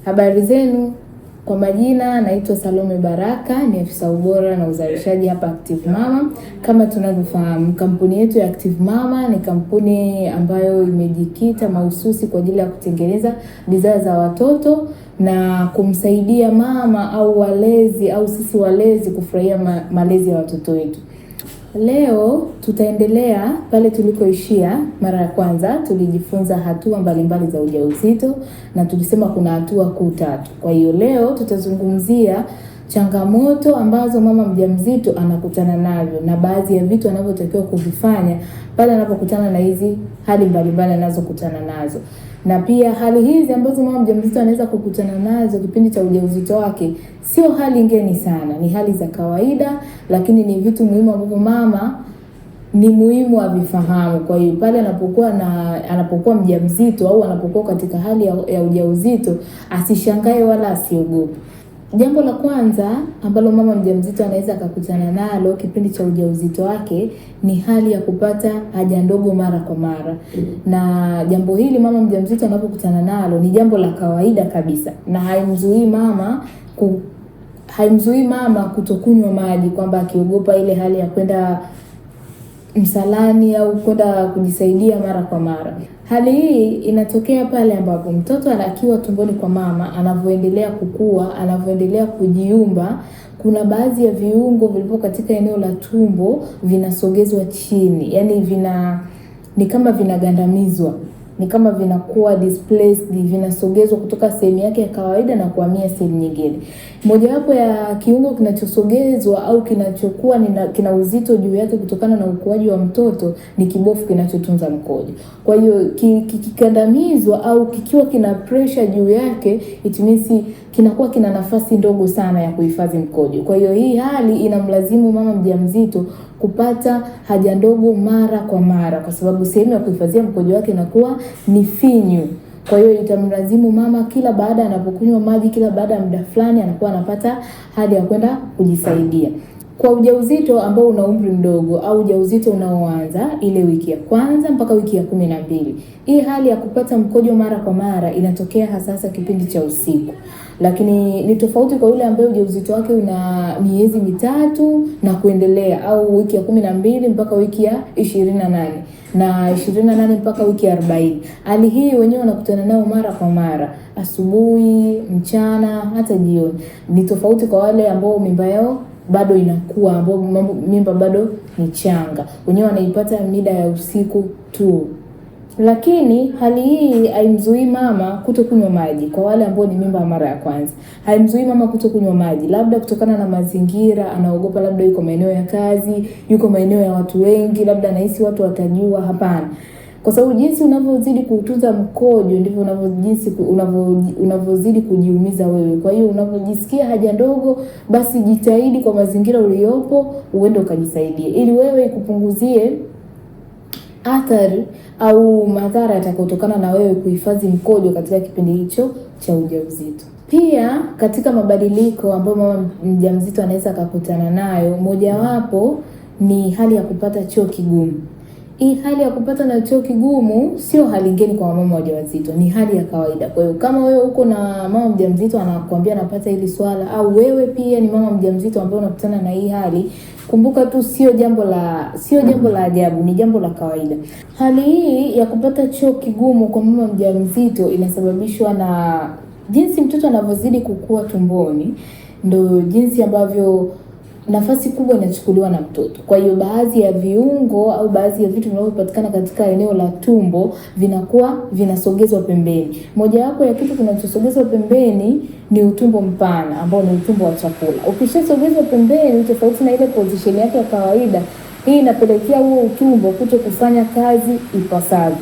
Habari zenu, kwa majina naitwa Salome Baraka, ni afisa ubora na uzalishaji hapa Active Mama. Kama tunavyofahamu, kampuni yetu ya Active Mama ni kampuni ambayo imejikita mahususi kwa ajili ya kutengeneza bidhaa za watoto na kumsaidia mama au walezi au sisi walezi kufurahia malezi ya watoto wetu. Leo tutaendelea pale tulikoishia. Mara ya kwanza tulijifunza hatua mbalimbali za ujauzito na tulisema kuna hatua kuu 3. Kwa hiyo leo tutazungumzia changamoto ambazo mama mjamzito anakutana nazo na baadhi ya vitu anavyotakiwa kuvifanya pale anapokutana na hizi hali mbalimbali anazokutana nazo. Na pia hali hizi ambazo mama mjamzito anaweza kukutana nazo kipindi cha ujauzito wake sio hali ngeni sana, ni hali za kawaida, lakini ni vitu muhimu ambavyo mama ni muhimu avifahamu. Kwa hiyo pale anapokuwa mjamzito au anapokuwa katika hali ya ujauzito, asishangae wala asiogope. Jambo la kwanza ambalo mama mjamzito anaweza akakutana nalo kipindi cha ujauzito wake ni hali ya kupata haja ndogo mara kwa mara. Na jambo hili mama mjamzito anapokutana nalo ni jambo la kawaida kabisa, na haimzuii mama kutokunywa maji, kwamba akiogopa ile hali ya kwenda msalani au kwenda kujisaidia mara kwa mara. Hali hii inatokea pale ambapo mtoto anakiwa tumboni kwa mama, anavyoendelea kukua, anavyoendelea kujiumba, kuna baadhi ya viungo vilivyo katika eneo la tumbo vinasogezwa chini. Yaani ni kama vinagandamizwa, ni kama vinakuwa displaced, vinasogezwa kutoka sehemu yake ya kawaida na kuhamia sehemu nyingine. Mojawapo ya kiungo kinachosogezwa au kinachokuwa kina uzito juu yake kutokana na ukuaji wa mtoto ni kibofu kinachotunza mkojo. Kwa hiyo kikandamizwa au kikiwa kina pressure juu yake, it means kinakuwa kina nafasi ndogo sana ya kuhifadhi mkojo. Kwa hiyo hii hali inamlazimu mama mjamzito kupata haja ndogo mara kwa mara, kwa sababu sehemu ya kuhifadhia mkojo wake inakuwa ni finyu. Kwa hiyo itamlazimu mama kila baada anapokunywa maji, kila baada ya muda fulani anakuwa anapata haja ya kwenda kujisaidia. Kwa ujauzito ambao una umri mdogo au ujauzito unaoanza ile wiki ya kwanza mpaka wiki ya 12, hii hali ya kupata mkojo mara kwa mara inatokea hasa kipindi cha usiku. Lakini ni tofauti kwa yule ambaye ujauzito wake una miezi 3 na kuendelea, au wiki ya 12 mpaka wiki ya 28 na 28 mpaka wiki ya 40. Hali hii wenyewe wanakutana nao mara kwa mara, asubuhi, mchana, hata jioni. Ni tofauti kwa wale ambao mimba yao bado inakuwa, ambao mimba bado ni changa, wenyewe wanaipata mida ya usiku tu. Lakini hali hii haimzuii mama kutokunywa maji. Kwa wale ambao ni mimba mara ya kwanza, haimzuii mama kutokunywa maji, labda kutokana na mazingira, anaogopa labda yuko maeneo ya kazi, yuko maeneo ya watu wengi, labda anahisi watu watajua. Hapana. Kwa sababu jinsi unavyozidi kuutunza mkojo ndivyo unavyozidi kujiumiza wewe. Kwa hiyo unapojisikia haja ndogo, basi jitahidi kwa mazingira uliyopo uende ukajisaidia, ili wewe ikupunguzie athari au madhara yatakayotokana na wewe kuhifadhi mkojo katika kipindi hicho cha ujauzito. Pia katika mabadiliko ambayo mama mjamzito anaweza akakutana nayo, mojawapo ni hali ya kupata choo kigumu. Hii hali ya kupata na choo kigumu sio hali ngeni kwa mama wajawazito, ni hali ya kawaida. Kwa hiyo kama wewe uko na mama mjamzito anakuambia anapata hili swala, au wewe pia ni mama mjamzito ambaye unakutana na hii hali, kumbuka tu sio jambo la ajabu, ni jambo la kawaida. Hali hii ya kupata choo kigumu kwa mama mjamzito inasababishwa na jinsi mtoto anavyozidi kukua tumboni, ndio jinsi ambavyo nafasi kubwa inachukuliwa na mtoto. Kwa hiyo baadhi ya viungo au baadhi ya vitu vinavyopatikana katika eneo la tumbo vinakuwa vinasogezwa pembeni. Mojawapo ya kitu kinachosogezwa pembeni ni utumbo mpana, ambao ni utumbo wa chakula. Ukishasogezwa pembeni tofauti na ile position yake ya kawaida, hii inapelekea huo utumbo kuto kufanya kazi ipasavyo.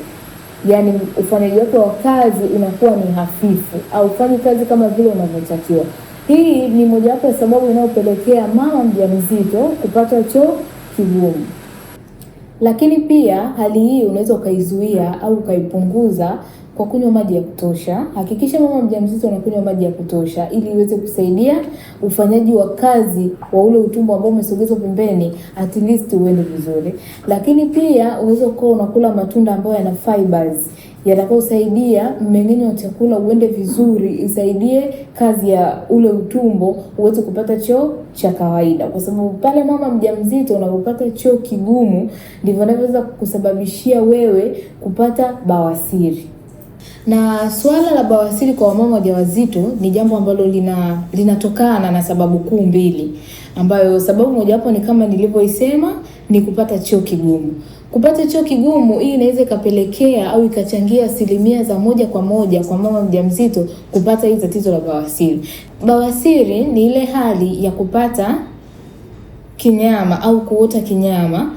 Yaani ufanyaji wake wa kazi unakuwa ni hafifu, au ufanyi kazi kama vile unavyotakiwa. Hii ni mojawapo ya sababu inayopelekea mama mjamzito kupata choo kigumu. Lakini pia hali hii unaweza ukaizuia au ukaipunguza kwa kunywa maji ya kutosha. Hakikisha mama mjamzito anakunywa maji ya kutosha ili iweze kusaidia ufanyaji wa kazi wa ule utumbo ambao umesogezwa pembeni at least uende vizuri. Lakini pia unaweza kuwa unakula matunda ambayo yana fibers. yatakayosaidia mmeng'enyo wa chakula uende vizuri, isaidie kazi ya ule utumbo uweze kupata choo cha kawaida. Kwa sababu pale mama mjamzito unapopata choo kigumu ndivyo inavyoweza kusababishia wewe kupata bawasiri. Na swala la bawasiri kwa wamama wajawazito ni jambo ambalo linatokana na sababu kuu mbili, ambayo sababu mojawapo ni kama nilivyoisema, ni kupata choo kigumu. Kupata choo kigumu hii inaweza ikapelekea au ikachangia 1% kwa mama mjamzito kupata hii tatizo la bawasiri. Bawasiri ni ile hali ya kupata kinyama au kuota kinyama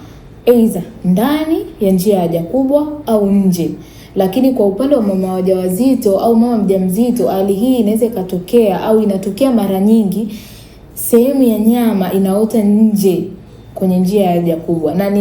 aidha ndani ya njia ya haja kubwa au nje. Lakini kwa upande wa mama wajawazito au mama mjamzito, hali hii inaweza ikatokea au inatokea mara nyingi sehemu ya nyama inaota nje kwenye njia ya haja kubwa, na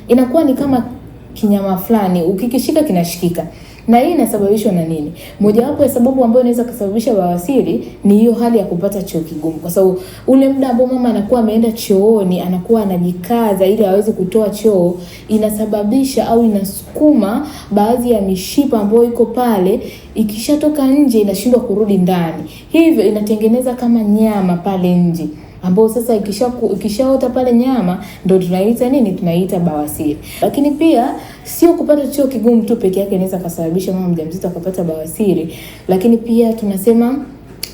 inakuwa ni kama kinyama fulani, ukikishika kinashikika. Na hii inasababishwa na nini? Mojawapo ya sababu ambayo inaweza kusababisha bawasiri ni hiyo hali ya kupata choo kigumu, kwa sababu ule muda ambao mama anakuwa ameenda chooni, anakuwa anajikaza ili aweze kutoa choo, inasababisha au inasukuma baadhi ya mishipa ambayo iko pale, ikishatoka nje inashindwa kurudi ndani, hivyo inatengeneza kama nyama pale nje, ambao sasa ikishaota pale nyama ndio tunaita nini? Tunaita bawasiri. Lakini pia sio kupata choo kigumu tu peke yake inaweza kusababisha mama mjamzito akapata bawasiri, lakini pia tunasema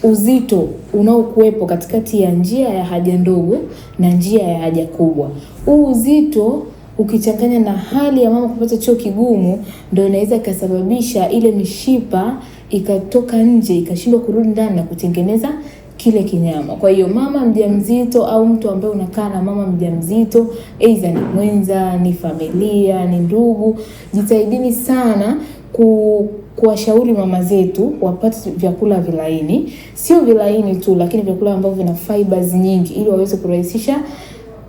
uzito unaokuwepo katikati ya njia ya haja ndogo na njia ya haja kubwa. Huu uzito ukichanganya na hali ya mama kupata choo kigumu ndio inaweza kusababisha ile mishipa ikatoka nje ikashindwa kurudi ndani na kutengeneza kile kinyama. Kwa hiyo mama mjamzito au mtu ambaye unakaa na mama mjamzito, aidha ni mwenza, ni familia, ni ndugu, jitahidini sana kuwashauri mama zetu wapate vyakula vilaini. Sio vilaini tu, lakini vyakula ambavyo vina fibers nyingi ili waweze kurahisisha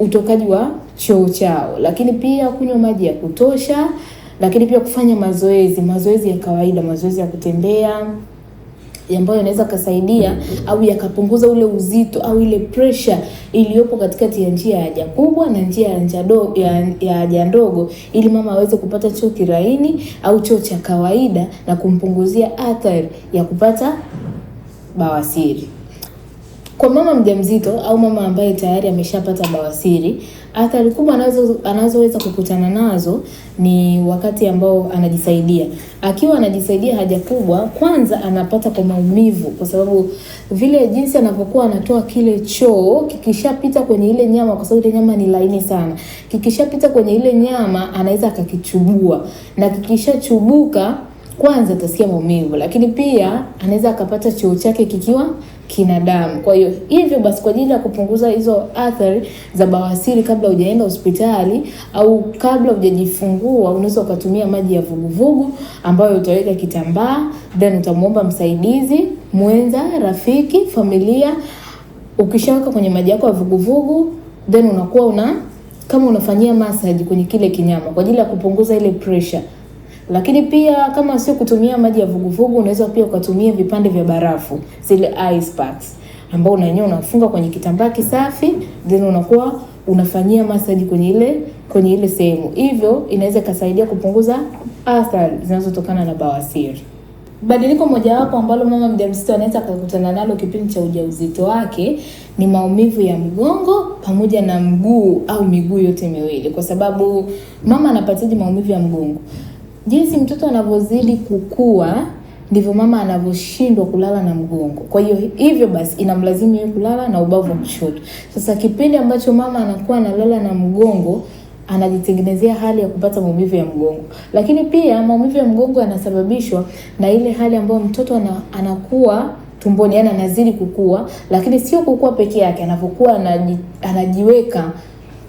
utokaji wa choo chao. Lakini pia kunywa maji ya kutosha, lakini pia kufanya mazoezi ya kawaida, mazoezi ya kutembea ambayo yanaweza kusaidia au yakapunguza ule uzito au ile pressure iliyopo katikati ya njia ya haja kubwa na njia ya haja ndogo, ili mama aweze kupata choo kilaini au choo cha kawaida na kumpunguzia athari ya kupata bawasiri. Kwa mama mjamzito au mama ambaye tayari ameshapata bawasiri, athari kubwa anazoweza kukutana nazo ni wakati ambao anajisaidia. Akiwa anajisaidia haja kubwa, kwanza anapata kwa maumivu, kwa sababu vile jinsi anapokuwa anatoa kile choo kikishapita kwenye ile nyama, kwa sababu ile nyama ni laini sana, kikishapita kwenye ile nyama anaweza akakichubua, na kikishachubuka kwanza atasikia maumivu, lakini pia anaweza akapata choo chake kikiwa kina damu. Kwa hiyo hivyo basi, kwa ajili ya kupunguza hizo athari za bawasiri, kabla hujaenda hospitali au kabla hujajifungua, unaweza ukatumia maji ya vuguvugu ambayo utaweka kitambaa, then utamuomba msaidizi, mwenza, rafiki, familia. Ukishaweka kwenye maji yako ya vuguvugu, then unakuwa kama unafanyia massage kwenye kile kinyama kwa ajili ya kupunguza ile pressure. Lakini pia kama sio kutumia maji ya vuguvugu, unaweza pia ukatumia vipande vya barafu, zile ice packs, ambao unafunga kwenye kitambaa kisafi, then unakuwa unafanyia massage kwenye ile sehemu. Hivyo inaweza kusaidia kupunguza athari zinazotokana na bawasiri. Badiliko mojawapo ambalo mama mjamzito anaweza kukutana nalo kipindi cha ujauzito wake ni maumivu ya mgongo pamoja na mguu au miguu yote miwili, kwa sababu mama anapataje maumivu ya mgongo? Jinsi mtoto anavyozidi kukua ndivyo mama anavyoshindwa kulala na mgongo. Kwa hiyo hivyo basi inamlazimu yeye kulala na ubavu wa kushoto. Sasa kipindi ambacho mama anakuwa analala na mgongo, anajitengenezea hali ya kupata maumivu ya mgongo. Lakini pia maumivu ya mgongo yanasababishwa na ile hali ambayo mtoto anakuwa tumboni, yani anazidi kukua, lakini sio kukua peke yake, anapokuwa anajiweka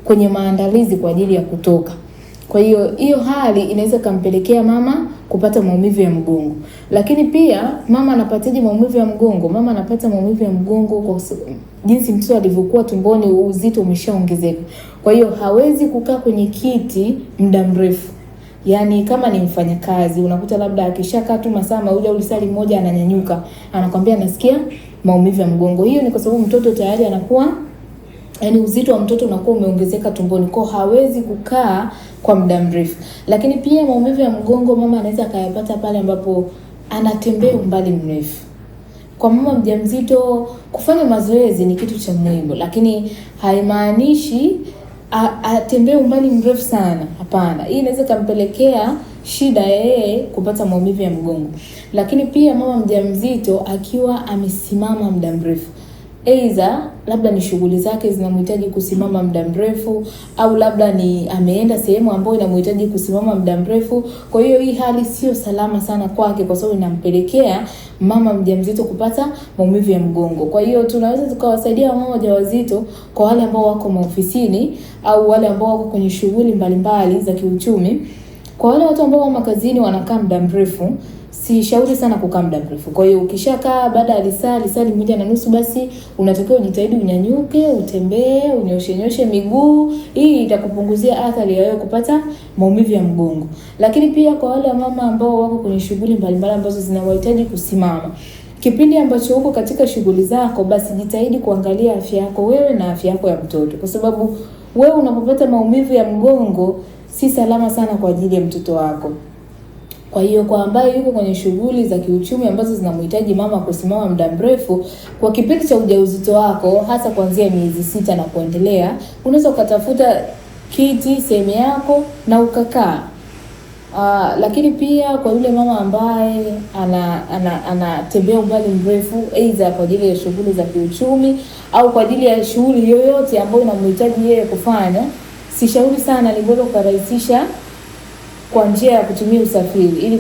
kwenye maandalizi kwa ajili ya kutoka. Kwa hiyo hali inaweza kumpelekea mama kupata maumivu ya mgongo. Lakini pia mama anapataje maumivu ya mgongo? Mama anapata maumivu ya mgongo kwa jinsi mtoto alivyokuwa tumboni, uzito umeshaongezeka. Kwa hiyo hawezi kukaa kwenye kiti muda mrefu. Yaani kama ni mfanyakazi, unakuta labda akishakaa tu masaa mawili au lisali moja ananyanyuka, anakwambia nasikia maumivu ya mgongo. Hiyo ni kwa sababu mtoto tayari anakuwa yaani uzito wa mtoto unakuwa umeongezeka tumboni, kwa hawezi kukaa kwa muda mrefu. Lakini pia maumivu ya mgongo mama anaweza akayapata pale ambapo anatembea umbali mrefu. Kwa mama mjamzito kufanya mazoezi ni kitu cha muhimu, lakini haimaanishi atembee umbali mrefu sana. Hapana, hii inaweza kumpelekea shida yeye kupata maumivu ya mgongo. Lakini pia mama mjamzito akiwa amesimama muda mrefu, aidha labda ni shughuli zake zinamhitaji kusimama muda mrefu, au labda ni ameenda sehemu ambayo inamhitaji kusimama muda mrefu. Kwa hiyo hii hali sio salama sana kwake, kwa sababu inampelekea mama mjamzito kupata maumivu ya mgongo. Kwa hiyo tunaweza tukawasaidia mama wajawazito kwa wale ambao wako maofisini au wale ambao wako kwenye shughuli mbalimbali za kiuchumi. Kwa wale watu ambao wako kazini wanakaa muda mrefu, si shauri sana kukaa muda mrefu. Kwa hiyo ukishakaa baada ya lisaa 1.5 basi unatakiwa ujitahidi unyanyuke, utembee, unyoshe miguu. Hii itakupunguzia athari ya wewe kupata maumivu ya mgongo. Lakini pia kwa wale mama ambao wako kwenye shughuli mbalimbali ambazo zinawahitaji kusimama, kipindi ambacho uko katika shughuli zako, basi jitahidi kuangalia afya yako wewe na afya yako ya mtoto, kwa sababu wewe unapopata maumivu ya mgongo si salama sana kwa ajili ya mtoto wako. Kwa hiyo kwa ambaye yuko kwenye shughuli za kiuchumi ambazo zinamhitaji mama kusimama muda mrefu kwa kipindi cha ujauzito wako, hasa kuanzia miezi 6 na kuendelea, unaweza ukatafuta kiti sehemu yako na ukakaa. Lakini pia kwa yule mama ambaye anatembea umbali mrefu, aidha kwa ajili ya shughuli za kiuchumi au kwa ajili ya shughuli yoyote ambayo inamhitaji yeye kufanya, si shauri sana, ni bora ukarahisisha kwa njia ya kutumia usafiri ili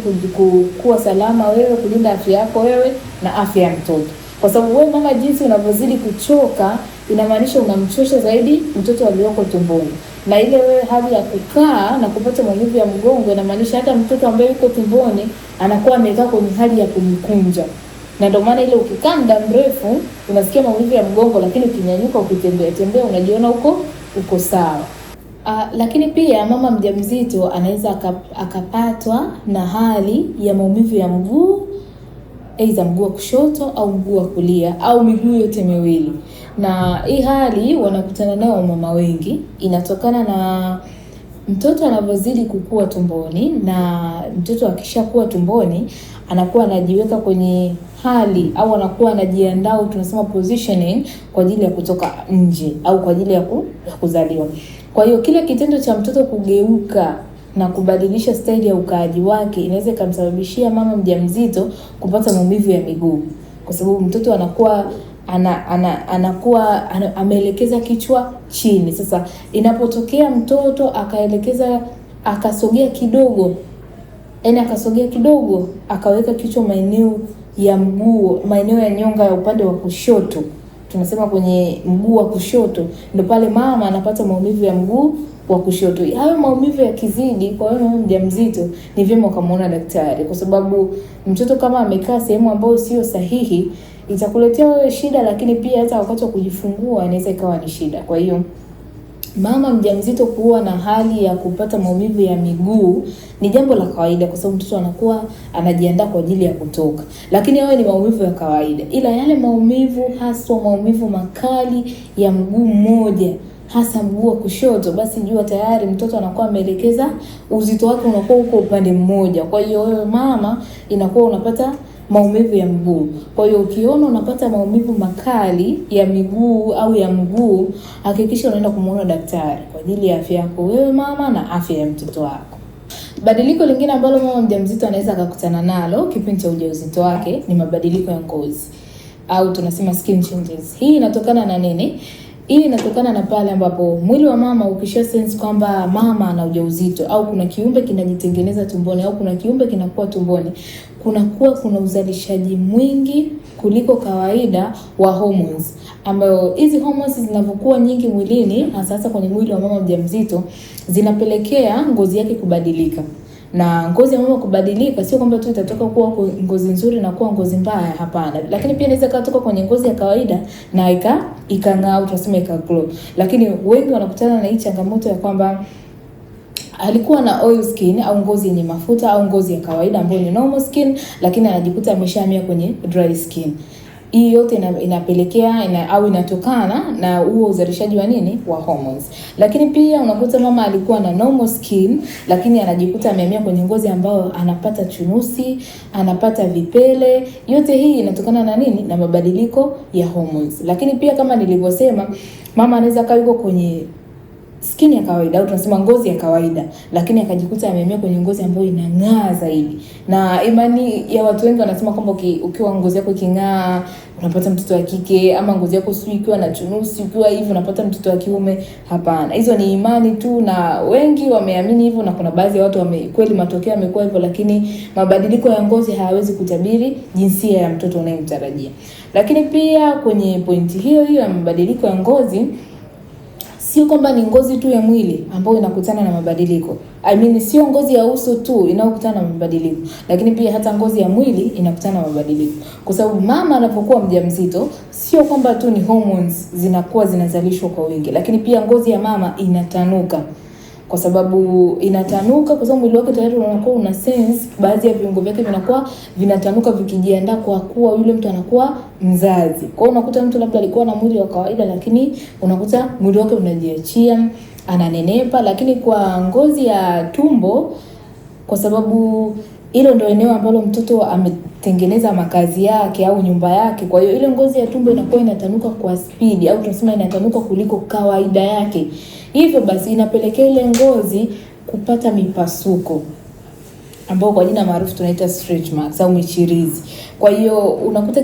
kuwa salama wewe, kulinda afya yako wewe na afya ya mtoto. Kwa sababu wewe mama, jinsi unavyozidi kuchoka inamaanisha unamchosha zaidi mtoto aliyoko tumboni. Na ile wewe hali ya kukaa na kupata maumivu ya mgongo inamaanisha hata mtoto ambaye yuko tumboni anakuwa amekaa kwenye hali ya kumkunja. Na ndio maana ile ukikaa muda mrefu unasikia maumivu ya mgongo, lakini ukinyanyuka ukitembea unajiona uko sawa. Lakini pia mama mjamzito anaweza akapatwa na hali ya maumivu ya mguu, aidha mguu wa kushoto au mguu wa kulia au miguu yote miwili. Na hii hali wanakutana nayo mama wengi, inatokana na mtoto anavyozidi kukua tumboni, na mtoto akishakuwa tumboni anakuwa anajiweka kwenye hali au anakuwa anajiandaa, tunasema positioning, kwa ajili ya kutoka nje au kwa ajili ya kuzaliwa. Kwa hiyo kile kitendo cha mtoto kugeuka na kubadilisha staili ya ukaaji wake inaweza kumsababishia mama mjamzito kupata maumivu ya miguu, kwa sababu mtoto anakuwa ameelekeza kichwa chini. Sasa inapotokea mtoto akasogea kidogo, akaweka kichwa maeneo ya mguu, maeneo ya nyonga ya upande wa kushoto, tunasema kwenye mguu wa kushoto, ndio pale mama anapata maumivu ya mguu wa kushoto. Hayo maumivu yakizidi kwa mama mjamzito, ni vyema ukamwona daktari, kwa sababu mtoto kama amekaa sehemu ambayo sio sahihi itakuletea wewe shida, lakini pia hata wakati wa kujifungua inaweza ikawa ni shida. Kwa hiyo mama mjamzito kuwa na hali ya kupata maumivu ya miguu ni jambo la kawaida, kwa sababu mtoto anakuwa anajiandaa kwa ajili ya kutoka. Lakini hayo ni maumivu ya kawaida, ila yale maumivu, hasa maumivu makali ya mguu mmoja, hasa mguu wa kushoto, basi jua tayari mtoto anakuwa ameelekeza uzito wake unakuwa uko upande mmoja. Kwa hiyo wewe mama inakuwa unapata maumivu ya mguu. Kwa hiyo ukiona unapata maumivu makali ya miguu au ya mguu, hakikisha unaenda kumuona daktari kwa ajili ya afya yako wewe mama na afya ya mtoto wako. Badiliko lingine ambalo mama mjamzito anaweza akakutana nalo kipindi cha ujauzito wake ni mabadiliko ya ngozi, au tunasema skin changes. Hii inatokana na nini? Hii inatokana na pale ambapo mwili wa mama ukisha sense kwamba mama ana ujauzito, au kuna kiumbe kinajitengeneza tumboni, au kuna kiumbe kinakuwa tumboni, kuna uzalishaji mwingi kuliko kawaida wa hormones, ambayo hizi hormones zinavyokuwa nyingi mwilini, hasa kwenye mwili wa mama mjamzito, zinapelekea ngozi yake kubadilika. Na ngozi ya mama kubadilika sio kwamba tu itatoka kuwa ngozi nzuri na kuwa ngozi mbaya, hapana. Lakini pia inaweza kutoka kwenye ngozi ya kawaida na ikang'aa, tunasema ikaglow. Lakini wengi wanakutana na hii changamoto ya kwamba alikuwa na oil skin au ngozi yenye mafuta au ngozi ya kawaida ambayo ni normal skin, lakini anajikuta ameshahamia kwenye dry skin. Hii yote inapelekea au inatokana na huo uzalishaji wa nini, wa hormones. Lakini pia unakuta mama alikuwa na normal skin, lakini anajikuta amehamia kwenye ngozi ambayo anapata chunusi, anapata vipele. Yote hii inatokana na nini, na mabadiliko ya hormones. Lakini pia kama nilivyosema, mama anaweza kaa yuko kwenye skin ya kawaida au tunasema ngozi ya kawaida, lakini akajikuta amehamia kwenye ngozi ambayo inang'aa zaidi. Na imani ya watu wengi wanasema kwamba ukiwa ngozi yako iking'aa unapata mtoto wa kike, ama ngozi yako sio ikiwa na chunusi ukiwa hivi unapata mtoto wa kiume. Hapana, hizo ni imani tu, na wengi wameamini hivyo, na kuna baadhi ya watu kweli matokeo yamekuwa hivyo, lakini mabadiliko ya ngozi hayawezi kutabiri jinsia ya mtoto unayemtarajia. Lakini pia kwenye pointi hiyo hiyo ya mabadiliko ya ngozi, sio kwamba ni ngozi tu ya mwili ambayo inakutana na mabadiliko. Sio ngozi ya uso tu inayokutana na mabadiliko, lakini pia hata ngozi ya mwili inakutana na mabadiliko. Kwa sababu mama anapokuwa mjamzito, sio kwamba tu ni hormones zinakuwa zinazalishwa kwa wingi, lakini pia ngozi ya mama inatanuka. Kwa sababu mwili wake tayari unakuwa una sense, baadhi ya viungo vyake vinakuwa vinatanuka vikijiandaa kwa kuwa yule mtu anakuwa mzazi. Kwa hiyo unakuta mtu labda alikuwa na mwili wa kawaida, lakini unakuta mwili wake unajiachia, ananenepa. Lakini kwa ngozi ya tumbo, kwa sababu hilo ndio eneo ambalo mtoto ametengeneza makazi yake au nyumba yake, kwa hiyo ile ngozi ya tumbo inakuwa inatanuka kwa spidi, au tunasema inatanuka kuliko kawaida yake. Hivyo basi inapelekea ile ngozi kupata mipasuko, ambao kwa jina maarufu tunaita stretch marks au michirizi. Kwa hiyo unakuta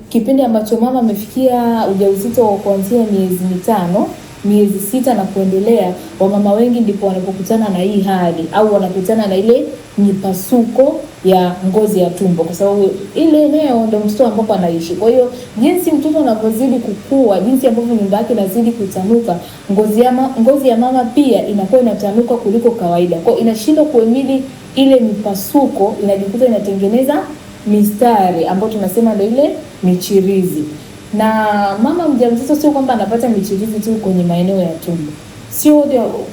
kipindi ambacho mama amefikia ujauzito kuanzia miezi 5, miezi 6 na kuendelea, wamama wengi ndipo wanapokutana na hii hali, au wanakutana na ile mipasuko ya ngozi ya tumbo, kwa sababu ile eneo ndio mtoto ambapo anaishi. Kwa hiyo jinsi mtoto anavyozidi kukua, jinsi ambavyo nyumba yake inazidi kutanuka, ngozi ya mama pia inakuwa inatanuka kuliko kawaida. Kwa hiyo inashindwa kuhimili ile mipasuko, inajikuta inatengeneza mistari ambayo tunasema ndio ile michirizi. Na mama mjamzito sio kwamba anapata michirizi tu kwenye maeneo ya tumbo.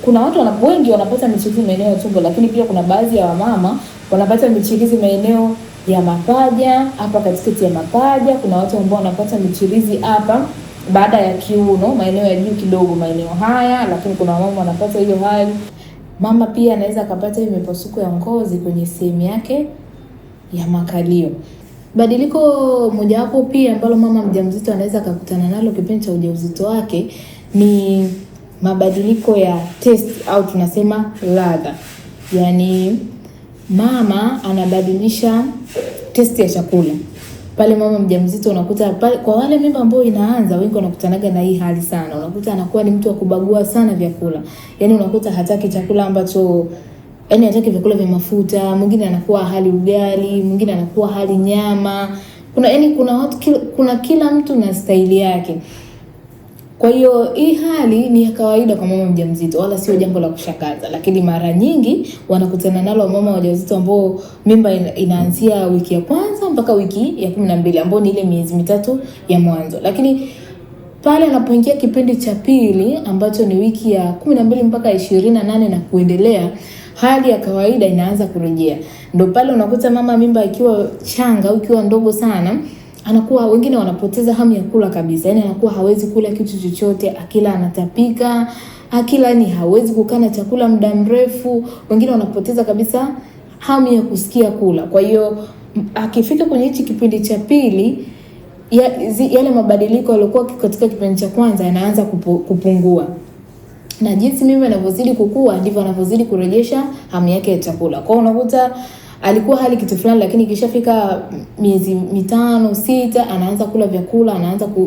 Kuna watu wengi wanapata michirizi maeneo ya tumbo, lakini pia kuna baadhi ya wamama wanapata michirizi maeneo ya mapaja, hapa katikati ya mapaja. Kuna watu ambao wanapata michirizi hapa baada ya kiuno, maeneo ya juu kidogo, maeneo haya. Lakini kuna mama wanapata hiyo hali. Mama pia anaweza akapata hiyo mipasuko ya ngozi kwenye sehemu yake ya makalio. Badiliko mojawapo pia ambalo mama mjamzito anaweza akakutana nalo kipindi cha ujauzito wake ni mabadiliko ya taste au tunasema ladha. Yaani mama anabadilisha taste ya chakula. Pale mama mjamzito unakuta kwa wale mimba ambao inaanza, wengi wanakutanaga na hii hali sana. Unakuta anakuwa ni mtu wa kubagua sana vyakula. Yaani unakuta hataki chakula ambacho hataki vyakula vya mafuta, mwingine anakuwa hali ugali, mwingine anakuwa hali nyama. Kuna kila mtu na staili yake. Kwa hiyo hii hali ni ya kawaida kwa mama mjamzito, wala sio jambo la kushangaza, lakini mara nyingi wanakutana nalo mama wajawazito ambao mimba inaanzia wiki ya kwanza mpaka wiki ya 12, ambao ni ile miezi 3 ya mwanzo. Lakini pale anapoingia kipindi cha pili ambacho ni wiki ya 12 mpaka 28 na kuendelea, hali ya kawaida inaanza kurejea. Ndio pale unakuta mama mimba ikiwa changa au ikiwa ndogo sana, wengine wanapoteza hamu ya kula kabisa. Yaani anakuwa hawezi kula kitu chochote, akila anatapika, ni hawezi kukaa na chakula muda mrefu. Wengine wanapoteza kabisa hamu ya kusikia kula. Kwa hiyo akifika kwenye hichi kipindi cha pili, yale mabadiliko yaliokuwa katika kipindi cha kwanza yanaanza kupungua. Na jinsi mimba inavyozidi kukua ndivyo anavyozidi kurejesha hamu yake ya chakula. Kwa hiyo unakuta alikuwa hali kitu fulani, lakini ikishafika miezi 5, 6 anaanza kula vyakula,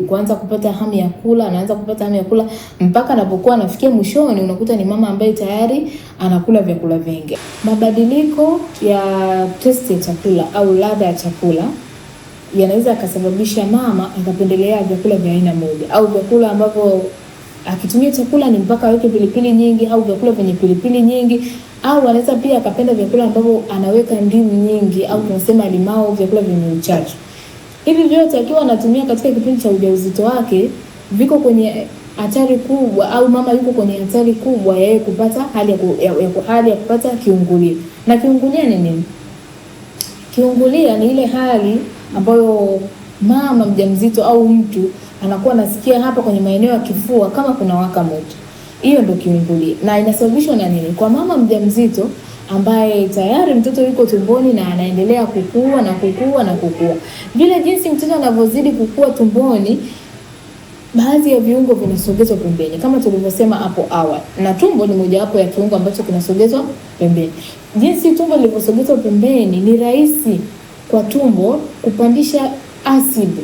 kuanza kupata hamu ya kula, mpaka anapokuwa anafikia mwishoni unakuta ni mama ambaye tayari anakula vyakula vingi. Mabadiliko ya taste ya chakula au ladha ya chakula yanaweza kusababisha mama akapendelea vyakula vya aina moja, au vyakula ambavyo akitumia chakula ni mpaka aweke pilipili nyingi, au vyakula vyenye pilipili nyingi, au anaweza pia akapenda vyakula ambavyo anaweka ndimu nyingi, au tunasema limao, vyakula vyenye uchachu. Hivi vyote akiwa anatumia katika kipindi cha ujauzito wake viko kwenye hatari kubwa, au mama yuko kwenye hatari kubwa ya yeye kupata hali ya kupata kiungulia. Na kiungulia ni nini? Kiungulia ni ile hali ambayo mama mjamzito au mtu anakuwa anasikia hapa kwenye maeneo ya kifua kama kuna waka moto. Hiyo ndio kiungulia. Na inasababishwa na nini? Kwa mama mjamzito ambaye tayari mtoto yuko tumboni na anaendelea kukua na kukua na kukua. Vile jinsi mtoto anavyozidi kukua tumboni, baadhi ya viungo vinasogezwa pembeni kama tulivyosema hapo awali. Na tumbo ni mojawapo ya kiungo ambacho kinasogezwa pembeni. Jinsi tumbo lilivyosogezwa pembeni, ni rahisi kwa tumbo kupandisha asidi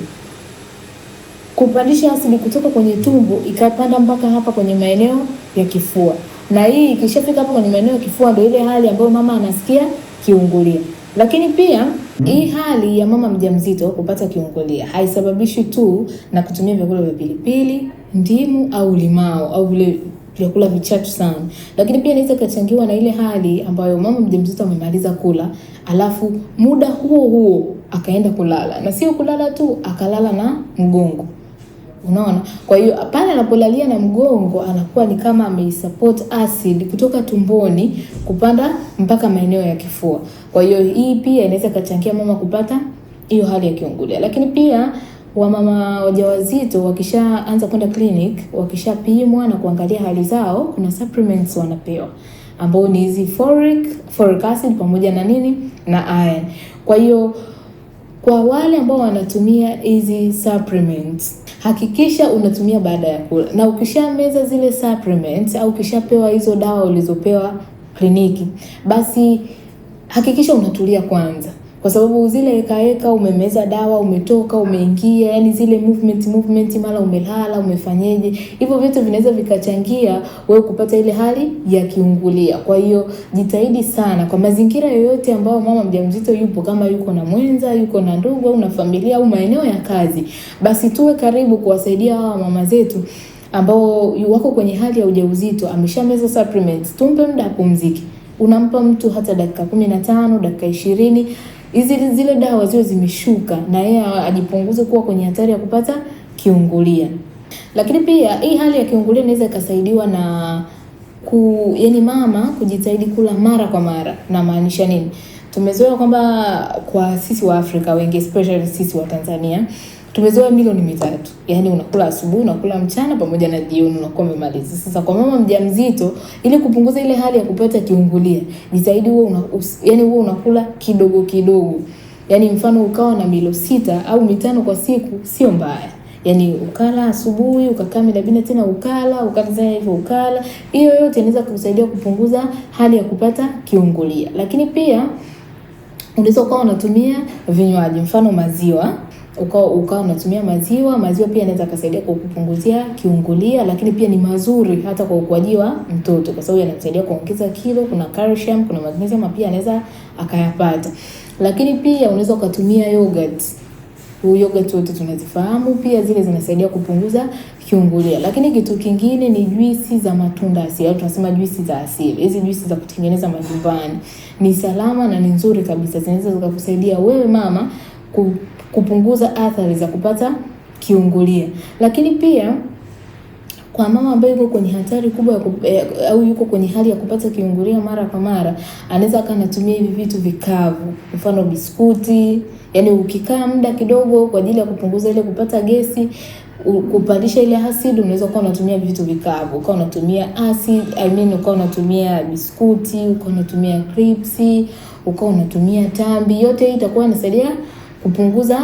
kutoka kwenye tumbo ikapanda mpaka hapa kwenye maeneo ya kifua. Na hii ikishafika hapa kwenye maeneo ya kifua ndio ile hali ambayo mama anasikia kiungulia. Lakini pia hii hali ya mama mjamzito kupata kiungulia haisababishi tu na kutumia vyakula vya pilipili, ndimu au limao au vile vyakula vichachu sana. Lakini pia inaweza kachangiwa na ile hali ambayo mama mjamzito amemaliza kula, alafu muda huo akaenda kulala. Na sio kulala tu, akalala na mgongo. Unaona? Kwa hiyo pale anapolalia na mgongo anakuwa ni kama ameisupport acid kutoka tumboni kupanda mpaka maeneo ya kifua. Kwa hiyo hii pia inaweza kachangia mama kupata hiyo hali ya kiungulia. Lakini pia wamama wajawazito wakishaanza kwenda clinic, wakishapimwa na kuangalia hali zao, kuna supplements wanapewa ambao ni hizi folic acid pamoja na na iron. Kwa hiyo kwa wale ambao wanatumia hizi supplements, hakikisha unatumia baada ya kula. Na ukishameza zile supplements au ukishapewa hizo dawa ulizopewa kliniki, basi hakikisha unatulia kwanza. Kwa sababu zile eka umemeza dawa, umetoka, umeingia, yani zile movement mara umelala, umefanyeje, hivyo vitu vinaweza vikachangia wewe kupata ile hali ya kiungulia. Kwa hiyo jitahidi sana kwa mazingira yoyote ambao mama mjamzito yupo, kama yuko na mwenza, yuko na ndugu au na familia au maeneo ya kazi, basi tuwe karibu kuwasaidia hawa mama zetu ambao wako kwenye hali ya ujauzito. Ameshameza supplements, tumpe muda apumzike. Unampa mtu hata dakika 15, dakika 20, zile dawa ziwe zimeshuka na yeye ajipunguze kuwa kwenye hatari ya kupata kiungulia. Lakini pia hii hali ya kiungulia inaweza ikasaidiwa na yani mama kujitahidi kula mara kwa mara. Na maanisha nini? Tumezoea kwamba kwa sisi wa Afrika wengi, especially sisi wa Tanzania, tumezoea milo ni mitatu. Yaani unakula asubuhi, unakula mchana pamoja na jioni unakuwa umemaliza. Sasa kwa mama mjamzito, ili kupunguza ile hali ya kupata kiungulia, jitahidi uwe unakula kidogo kidogo. Yaani mfano ukawa na milo 6 au 5 kwa siku, sio mbaya. Yaani ukala asubuhi, ukakaa midabina tena ukala hivyo ukala. Hiyo yote inaweza kusaidia kupunguza hali ya kupata kiungulia. Lakini pia unaweza ukawa unatumia vinywaji, mfano maziwa. Ukawa unatumia maziwa pia inaweza kusaidia kukupunguzia kiungulia. Lakini pia ni mazuri hata kwa ukuaji wa mtoto, kwa sababu yanasaidia kuongeza kilo, kuna calcium, kuna magnesium pia anaweza akayapata. Lakini pia unaweza ukatumia yogurt. Yogurt wote tunazifahamu, pia zile zinasaidia kupunguza kiungulia. Lakini kitu kingine ni juisi za matunda asili, au tunasema juisi za asili. Hizi juisi za kutengeneza majumbani ni salama na ni nzuri kabisa. Zinaweza kukusaidia wewe mama kupunguza athari za kupata kiungulia. Lakini pia kwa mama ambaye yuko kwenye hatari kubwa au yuko kwenye hali ya kupata kiungulia mara kwa mara, anaweza anatumia hivi vitu vikavu, mfano biskuti. Yaani ukikaa muda kidogo kwa ajili ya kupunguza ile kupata gesi, kupandisha ile acid, unaweza kuwa unatumia vitu vikavu. Ukawa unatumia acid, ukawa unatumia biskuti, ukawa unatumia crisps, ukawa unatumia tambi. Yote hii itakuwa inasaidia kupunguza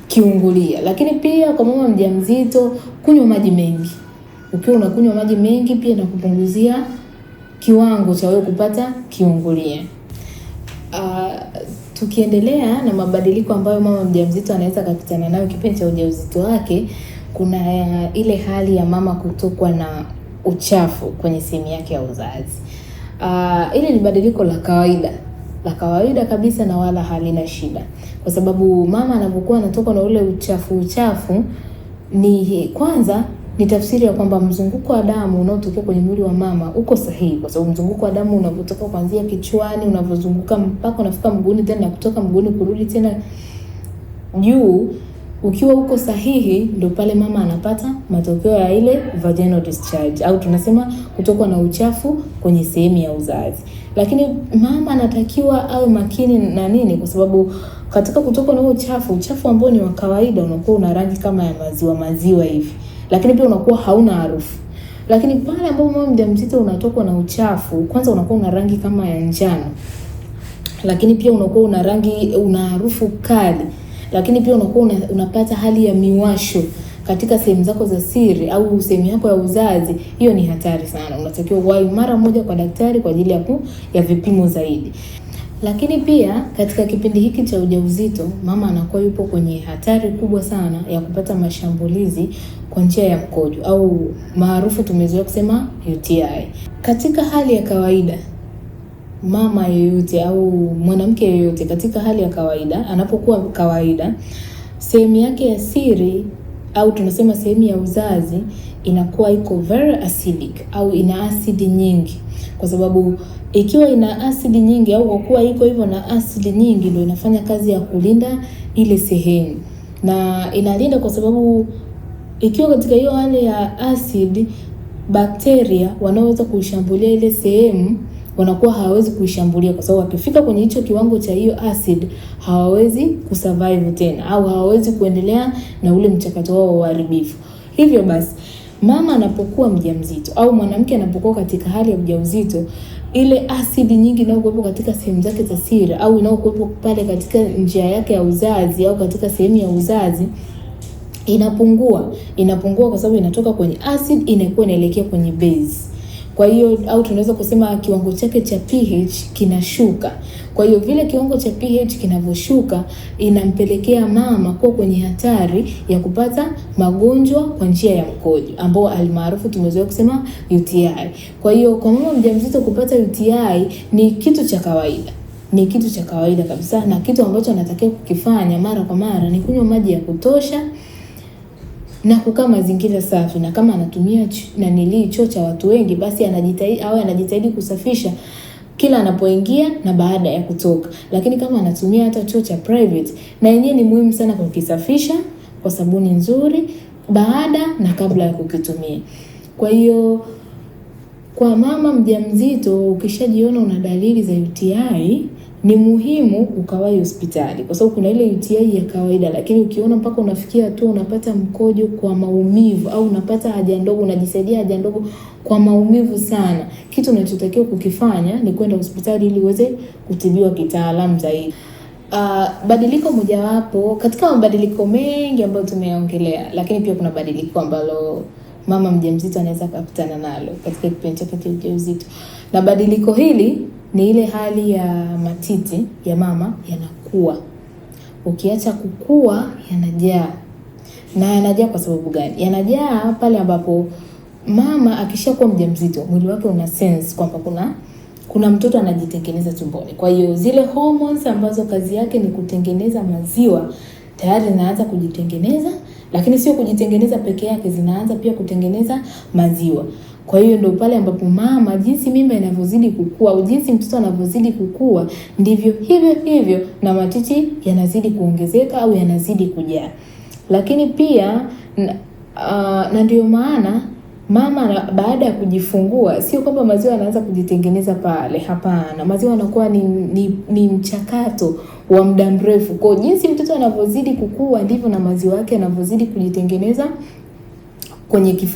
kiungulia. Lakini pia kwa mama mjamzito, kunywa maji mengi. Ukiwa unakunywa maji mengi pia inakupunguzia kiwango cha wewe kupata kiungulia. Tukiendelea na mabadiliko ambayo mama mjamzito anaweza kukutana nayo kipindi cha ujauzito wake, kuna ile hali ya mama kutokwa na uchafu kwenye sehemu yake ya uzazi. Ile ni badiliko la kawaida kabisa na wala halina shida. Kwa sababu mama anapokuwa anatoka na ule uchafu ni kwanza ni tafsiri ya kwamba mzunguko wa damu unaotokea kwenye mwili wa mama uko sahihi. Kwa sababu mzunguko wa damu unapotoka kuanzia kichwani, unavozunguka mpaka unafika mguuni, tena kutoka mguuni kurudi tena juu, ukiwa uko sahihi, ndio pale mama anapata matokeo ya ile vaginal discharge, au tunasema kutokwa na uchafu kwenye sehemu ya uzazi. Lakini mama anatakiwa awe makini na nini? Kwa sababu Katika kutokwa na uchafu ambao ni wa kawaida unakuwa una rangi kama ya maziwa hivi, lakini pia unakuwa hauna harufu. Lakini pale ambapo mama mjamzito unatokwa na uchafu, kwanza unakuwa una rangi kama ya njano, lakini pia unakuwa una harufu kali, lakini pia unakuwa unapata hali ya miwasho katika sehemu zako za siri au sehemu yako ya uzazi. Hiyo ni hatari sana. Unatakiwa uwahi mara moja kwa daktari kwa ajili ya vipimo zaidi. Lakini pia katika kipindi hiki cha ujauzito, mama anakuwa yupo kwenye hatari kubwa sana ya kupata mashambulizi kwa njia ya mkojo au maarufu tumezoea kusema UTI. Katika hali ya kawaida, mama yoyote au mwanamke yoyote katika hali ya kawaida, anapokuwa kawaida, sehemu yake ya siri au tunasema sehemu ya uzazi inakuwa iko very acidic au ina asidi nyingi, kwa sababu ikiwa ina asidi nyingi au kwa kuwa iko hivyo na asidi nyingi, ndio inafanya kazi ya kulinda ile sehemu. Na inalinda kwa sababu ikiwa katika hiyo hali ya asidi, bakteria wanaoweza kuishambulia ile sehemu wanakuwa hawawezi kuishambulia, kwa sababu wakifika kwenye hicho kiwango cha hiyo acid hawawezi kusurvive tena au hawawezi kuendelea na ule mchakato wao wa uharibifu. Hivyo basi, mama anapokuwa mjamzito au mwanamke anapokuwa katika hali ya ujauzito, ile asidi nyingi inayokuwepo katika sehemu zake za siri au inayokuwepo pale katika njia yake ya uzazi au katika sehemu ya uzazi inapungua kwa sababu inatoka kwenye acid inakuwa inaelekea kwenye base. Kwa hiyo au tunaweza kusema kiwango chake cha pH kinashuka. Kwa hiyo vile kiwango cha pH kinavyoshuka, inampelekea mama kuwa kwenye hatari ya kupata magonjwa kwa njia ya mkojo ambao almaarufu tumezoea kusema UTI. Kwa hiyo kwa mama mjamzito kupata UTI ni kitu cha kawaida. Ni kitu cha kawaida kabisa, na kitu ambacho anatakiwa kukifanya mara kwa mara ni kunywa maji ya kutosha na kukaa mazingira safi. Na kama anatumia choo cha watu wengi, basi anajitahidi kusafisha kila anapoingia na baada ya kutoka. Lakini kama anatumia hata choo cha private, na yenyewe ni muhimu sana kukisafisha kwa sabuni nzuri baada na kabla ya kukitumia. Kwa hiyo kwa mama mjamzito, ukishajiona una dalili za UTI, ni muhimu ukawahi hospitali, kwa sababu kuna ile UTI ya kawaida, lakini ukiona mpaka unafikia tu unapata mkojo kwa maumivu au unapata haja ndogo, unajisaidia haja ndogo kwa maumivu sana, kitu unachotakiwa kukifanya ni kwenda hospitali ili uweze kutibiwa kitaalamu zaidi. Badiliko mojawapo katika mabadiliko mengi ambayo tumeongelea, lakini pia kuna badiliko ambalo mama mjamzito anaweza kukutana nalo katika kipindi chake cha ujauzito. Na badiliko hili ni ile hali ya matiti ya mama yanakuwa. Ukiacha kukua yanajaa. Na yanajaa kwa sababu gani? Yanajaa pale ambapo mama akishakuwa mjamzito, mwili wake una sense kwamba kuna mtoto anajitengeneza tumboni. Kwa hiyo zile hormones ambazo kazi yake ni kutengeneza maziwa tayari zinaanza kujitengeneza, lakini sio kujitengeneza peke yake, zinaanza pia kutengeneza maziwa. Kwa hiyo ndio pale ambapo mama, jinsi mimba inavyozidi kukua au jinsi mtoto anavyozidi kukua, ndivyo hivyo na matiti yanazidi kuongezeka au yanazidi kujaa. Lakini pia na ndio maana mama baada ya kujifungua, sio kwamba maziwa yanaanza kujitengeneza pale, hapana. Maziwa yanakuwa ni mchakato wa muda mrefu. Kwa jinsi mtoto anavyozidi kukua, ndivyo na maziwa yake yanavyozidi kujitengeneza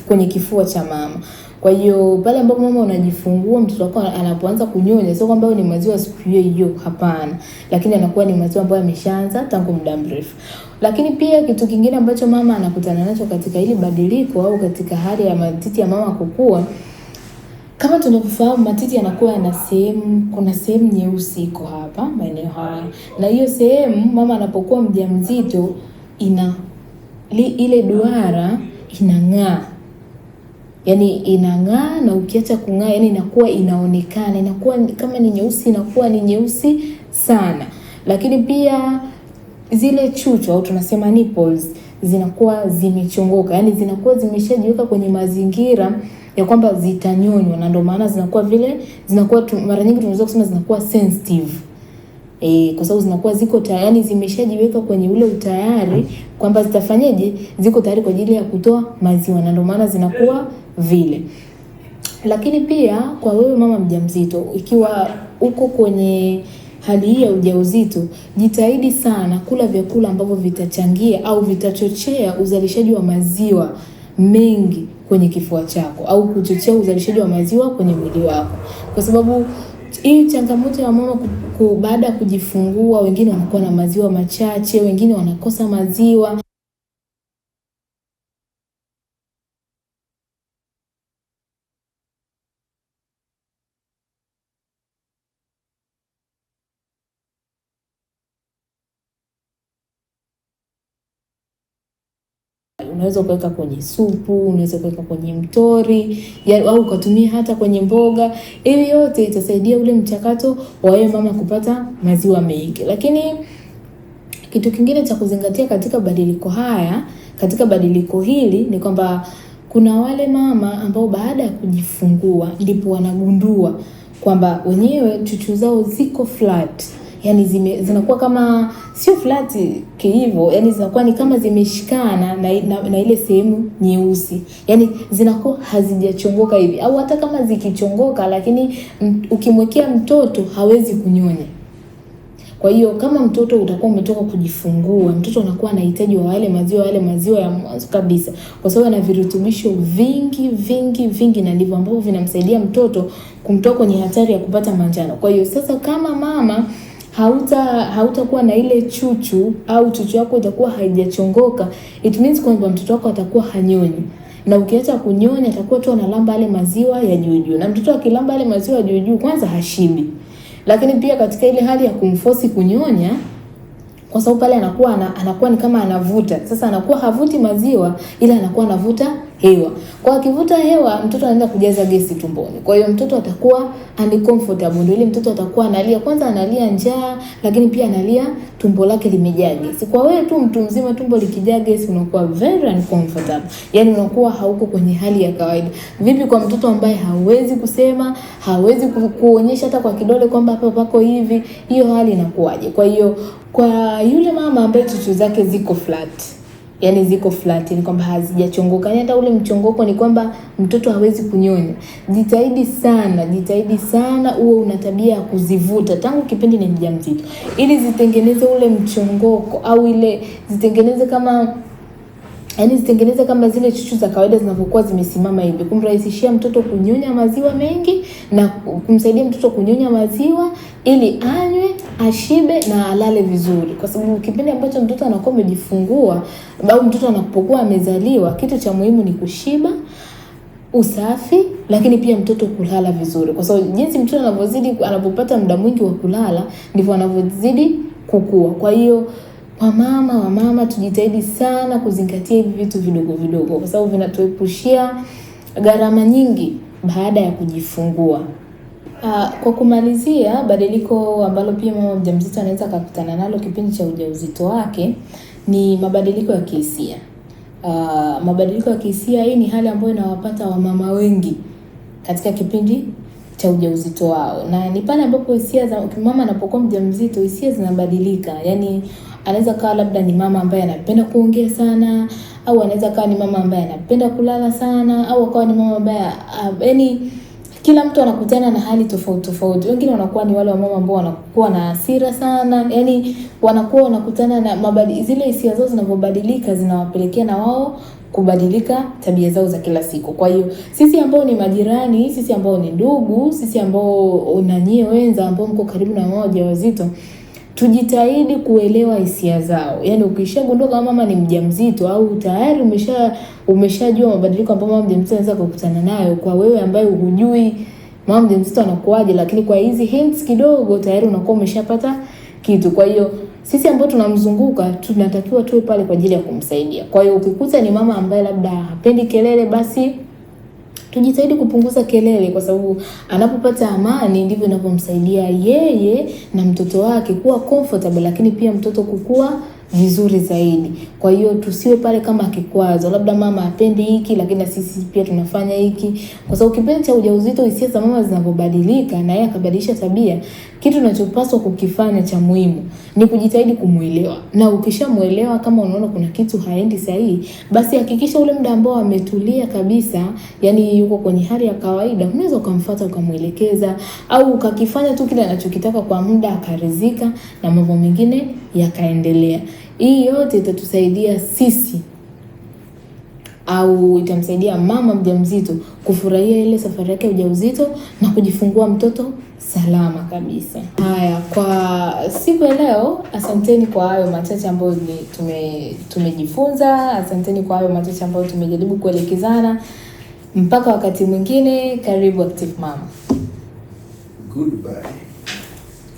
kwenye kifua cha mama. Kwa hiyo pale ambapo mama unajifungua, mtoto wako anapoanza kunyonya, sio kwamba ni maziwa siku hiyo, hapana. Lakini anakuwa ni maziwa ambayo yameshaanza tangu muda mrefu. Lakini pia kitu kingine ambacho mama anakutana nacho katika hili badiliko au katika hali ya matiti ya mama kukua, kama tunavyofahamu matiti yanakuwa kuna sehemu nyeusi iko hapa maeneo haya. Na hiyo sehemu mama anapokuwa mjamzito ile duara inang'aa. Yaani inang'aa, na ukiacha kung'aa yani inakuwa inaonekana, inakuwa kama ni nyeusi, inakuwa ni nyeusi sana. Lakini pia zile chuchu au tunasema nipples zinakuwa zimechongoka, yani zinakuwa zimeshajiweka kwenye mazingira ya kwamba zitanyonywa, na ndio maana zinakuwa mara nyingi tunaweza kusema zinakuwa sensitive. Kwa sababu zinakuwa ziko tayari, yani zimeshajiweka kwenye ule utayari kwamba zitafanyaje, ziko tayari kwa ajili ya kutoa maziwa, na ndio maana zinakuwa vile. Lakini pia kwa wewe mama mjamzito, ikiwa uko kwenye hali hii ya ujauzito, jitahidi sana kula vyakula ambavyo vitachangia au vitachochea uzalishaji wa maziwa mengi kwenye kifua chako au kuchochea uzalishaji wa maziwa kwenye mwili wako. Kwa sababu hii changamoto ya mama baada ya kujifungua, wengine wanakuwa na maziwa machache, wengine wanakosa maziwa. Unaweza kuweka kwenye supu, unaweza kuweka kwenye mtori, au ukatumia hata kwenye mboga. Ili yote itasaidia ule mchakato wa wewe mama kupata maziwa mengi. Lakini kitu kingine cha kuzingatia katika badiliko hili ni kwamba kuna wale mama ambao baada ya kujifungua ndipo wanagundua kwamba wenyewe chuchu zao ziko flat. Yani zinakuwa kama sio flat hivyo, yani zinakuwa ni kama zimeshikana na ile sehemu nyeusi. Yani zinakuwa hazijachongoka hivi, au hata kama zikichongoka lakini ukimwekea mtoto hawezi kunyonya. Kwa hiyo kama mtoto utakuwa umetoka kujifungua, mtoto anakuwa anahitaji yale maziwa ya mwanzo kabisa, kwa sababu ana virutubisho vingi na ndivyo ambavyo vinamsaidia mtoto kumtoa kwenye hatari ya kupata manjano. Kwa hiyo sasa kama mama hautakuwa na ile chuchu au chuchu yako itakuwa haijachongoka, it means kwamba mtoto wako atakuwa hanyonyi. Na ukiacha kunyonya atakuwa tu analamba yale maziwa ya juu. Na mtoto akilamba yale maziwa ya juu kwanza hashibi. Lakini pia katika ile hali ya kumforce kunyonya, kwa sababu pale anakuwa ni kama anavuta. Sasa anakuwa havuti maziwa ila anakuwa anavuta hewa. Kwa akivuta hewa mtoto anaenda kujaza gesi tumboni. Kwa hiyo mtoto atakuwa uncomfortable. Ndio ile mtoto atakuwa analia, kwanza analia njaa, lakini pia analia tumbo lake limejaa gesi. Kwa wewe tu mtu mzima tumbo likijaa gesi unakuwa very uncomfortable. Yaani unakuwa hauko kwenye hali ya kawaida. Vipi kwa mtoto ambaye hawezi kusema, hawezi kuonyesha hata kwa kidole kwamba hapa pako hivi, hiyo hali inakuwaje? Kwa hiyo kwa yule mama ambaye chuchu zake ziko flat, ni kwamba hazijachongoka, hata ule mchongoko ni kwamba mtoto hawezi kunyonya, jitahidi sana uwe una tabia ya kuzivuta tangu kipindi ni mjamzito, ili zitengeneze ule mchongoko au ile zitengeneze kama zile chuchu za kawaida zinapokuwa zimesimama hivi, kumrahisishia mtoto kunyonya maziwa mengi na kumsaidia mtoto kunyonya maziwa ili anywe, ashibe na alale vizuri. Kwa sababu kipindi ambacho mtoto anakuwa amejifungua au mtoto anapokuwa amezaliwa, kitu cha muhimu ni kushiba, usafi, lakini pia mtoto kulala vizuri. Kwa sababu jinsi mtoto anapopata muda mwingi wa kulala ndivyo anavyozidi kukua. Kwa hiyo wamama tujitahidi sana kuzingatia hivi vitu vidogo kwa sababu vinatuepushia gharama nyingi baada ya kujifungua. Kwa kumalizia, badiliko ambalo pia mama mjamzito anaweza kukutana nalo kipindi cha ujauzito wake ni mabadiliko ya kihisia. Mabadiliko ya kihisia, hii ni hali ambayo inawapata wamama wengi katika kipindi cha ujauzito wao. Na ni pale ambapo hisia za mama anapokuwa mjamzito, hisia zinabadilika. Yaani anaweza kawa labda ni mama ambaye anapenda kuongea sana, au anaweza kawa ni mama ambaye anapenda kulala sana, au akawa ni mama ambaye yaani kila mtu anakutana na hali tofauti. Wengine wanakuwa ni wale wamama ambao wanakuwa na hasira sana, yaani wanakuwa wanakutana na zile hisia zao zinapobadilika zinawapelekea na wao kubadilika tabia zao za kila siku. Kwa hiyo sisi ambao ni majirani, sisi ambao ni ndugu, sisi ambao na nyie wenza ambao mko karibu na mama wajawazito, tujitahidi kuelewa hisia zao. Yaani ukishagundua kama mama ni mjamzito au tayari umeshajua mabadiliko ambayo mama mjamzito anaweza kukutana nayo, kwa wewe ambaye hujui mama mjamzito anakuaje, lakini kwa hizi hints kidogo tayari unakuwa umeshapata kitu. Kwa hiyo sisi ambao tunamzunguka tunatakiwa tuwe pale kwa ajili ya kumsaidia. Kwa hiyo ukikuta ni mama ambaye labda hapendi kelele, basi tujitahidi kupunguza kelele, kwa sababu anapopata amani ndivyo inavyomsaidia yeye na mtoto wake kuwa comfortable, lakini pia mtoto kukua vizuri zaidi. Kwa hiyo tusiwe pale kama kikwazo, labda mama hapendi hiki lakini sisi pia tunafanya hiki, kwa sababu kipindi cha ujauzito hisia za mama zinapobadilika na yeye akabadilisha tabia, Kitu unachopaswa kukifanya cha muhimu ni kujitahidi kumuelewa. Na ukishamuelewa, kama unaona kuna kitu haendi sahihi, basi hakikisha ule muda ambao ametulia kabisa, yani yuko kwenye hali ya kawaida, unaweza ukamfuata ukamuelekeza, au ukakifanya tu kile anachokitaka kwa muda akaridhika na mambo mengine yakaendelea. Hii yote itatusaidia sisi au itamsaidia mama mjamzito kufurahia ile safari yake ya ujauzito na kujifungua mtoto salama kabisa. Haya, kwa siku ya leo, asanteni kwa hayo machache ambayo tumejifunza. Asanteni kwa hayo machache ambayo tumejaribu kuelekezana. Mpaka wakati mwingine, karibu Active Mama. Goodbye.